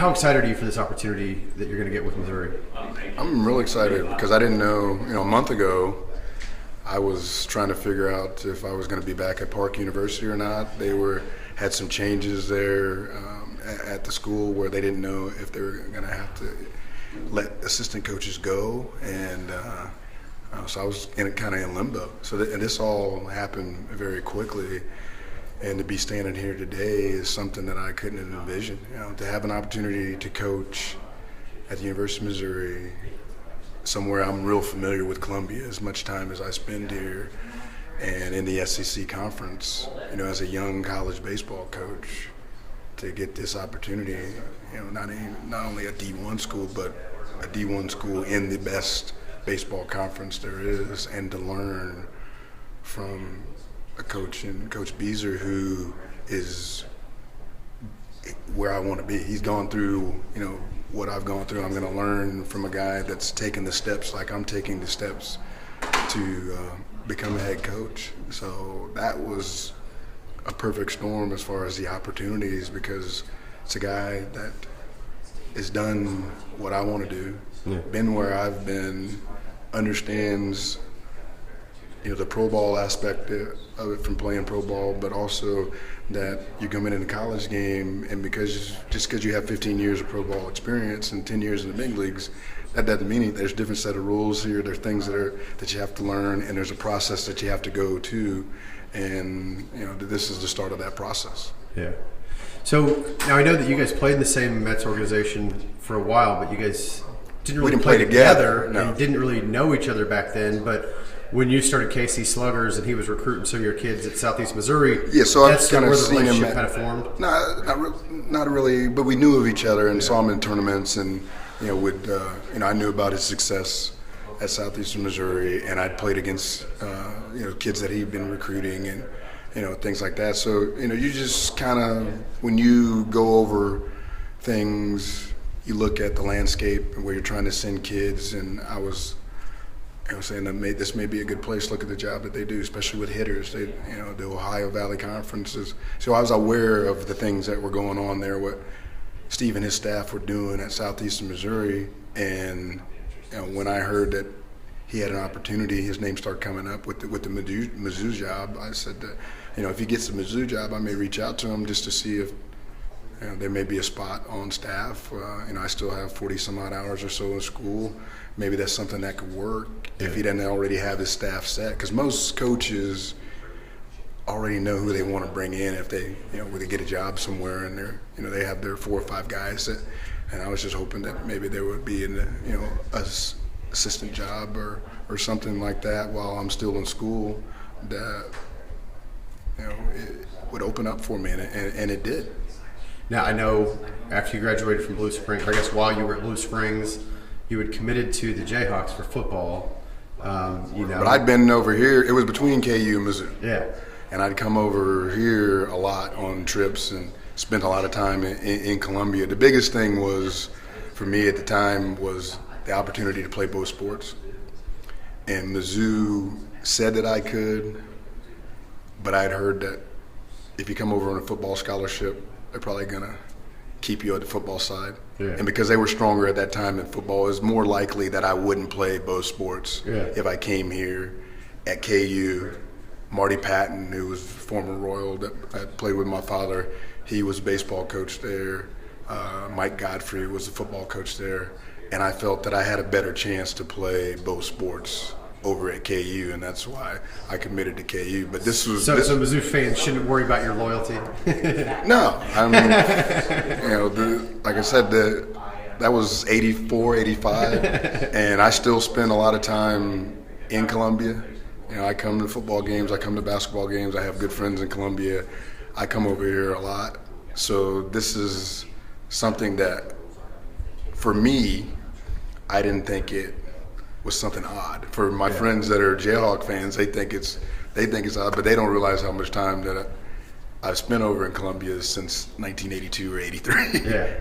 How excited are you for this opportunity that you're going to get with Missouri? I'm really excited because I didn't know, a month ago, I was trying to figure out if I was going to be back at Park University or not. They had some changes there at the school where they didn't know if they were going to have to let assistant coaches go, and so I was kind of in limbo. And this all happened very quickly, and to be standing here today is something that I couldn't envision. To have an opportunity to coach at the University of Missouri, somewhere I'm real familiar with Columbia, as much time as I spend here, and in the SEC conference, as a young college baseball coach, to get this opportunity, not only a D1 school, but a D1 school in the best baseball conference there is, and to learn from a coach, and Coach Beazer, who is where I want to be. He's gone through, what I've gone through. I'm going to learn from a guy that's taken the steps like I'm taking the steps to become a head coach. So that was a perfect storm as far as the opportunities, because it's a guy that has done what I want to do, been where I've been, understands the pro ball aspect of it from playing pro ball, but also that you come in a college game, and just because you have 15 years of pro ball experience and 10 years in the big leagues, that doesn't mean anything. There's a different set of rules here. There's things that you have to learn, and there's a process that you have to go to, and this is the start of that process. Yeah. So now I know that you guys played in the same Mets organization for a while, but you guys didn't really play together. No. And didn't really know each other back then, but when you started KC Sluggers and he was recruiting some of your kids at Southeast Missouri, so that's I've where kind of the seen relationship him kind of formed? No, not really, but we knew of each other and saw him in tournaments, and I knew about his success at Southeastern Missouri, and I'd played against kids that he'd been recruiting, and things like that. So you just kind of, when you go over things, you look at the landscape and where you're trying to send kids, and I was saying that this may be a good place. Look at the job that they do, especially with hitters. The Ohio Valley Conferences. So I was aware of the things that were going on there, what Steve and his staff were doing at Southeastern Missouri. And when I heard that he had an opportunity, his name started coming up with the Mizzou job. I said that if he gets the Mizzou job, I may reach out to him just to see if there may be a spot on staff. I still have 40 some odd hours or so in school. Maybe that's something that could work if he doesn't already have his staff set. Because most coaches already know who they want to bring in if they, when they get a job somewhere, and they have their 4 or 5 guys. And I was just hoping that maybe there would be a assistant job or something like that while I'm still in school that it would open up for me, and it did. Now, I know after you graduated from Blue Springs, I guess while you were at Blue Springs, you had committed to the Jayhawks for football. But I'd been over here. It was between KU and Mizzou. Yeah. And I'd come over here a lot on trips and spent a lot of time in Columbia. The biggest thing was, for me at the time, was the opportunity to play both sports. And Mizzou said that I could, but I'd heard that if you come over on a football scholarship, they're probably going to keep you at the football side. Yeah. And because they were stronger at that time in football, it was more likely that I wouldn't play both sports if I came here at KU. Marty Patton, who was former Royal that played with my father, he was a baseball coach there. Mike Godfrey was a football coach there. And I felt that I had a better chance to play both sports over at KU, and that's why I committed to KU. But this was so Mizzou fans shouldn't worry about your loyalty. No, I mean, like I said, that was 84, 85, and I still spend a lot of time in Columbia. I come to football games, I come to basketball games. I have good friends in Columbia. I come over here a lot. So this is something that, for me, I didn't think it was something odd. For my friends that are Jayhawk fans, they think it's odd, but they don't realize how much time that I've spent over in Columbia since 1982 or 83. Yeah.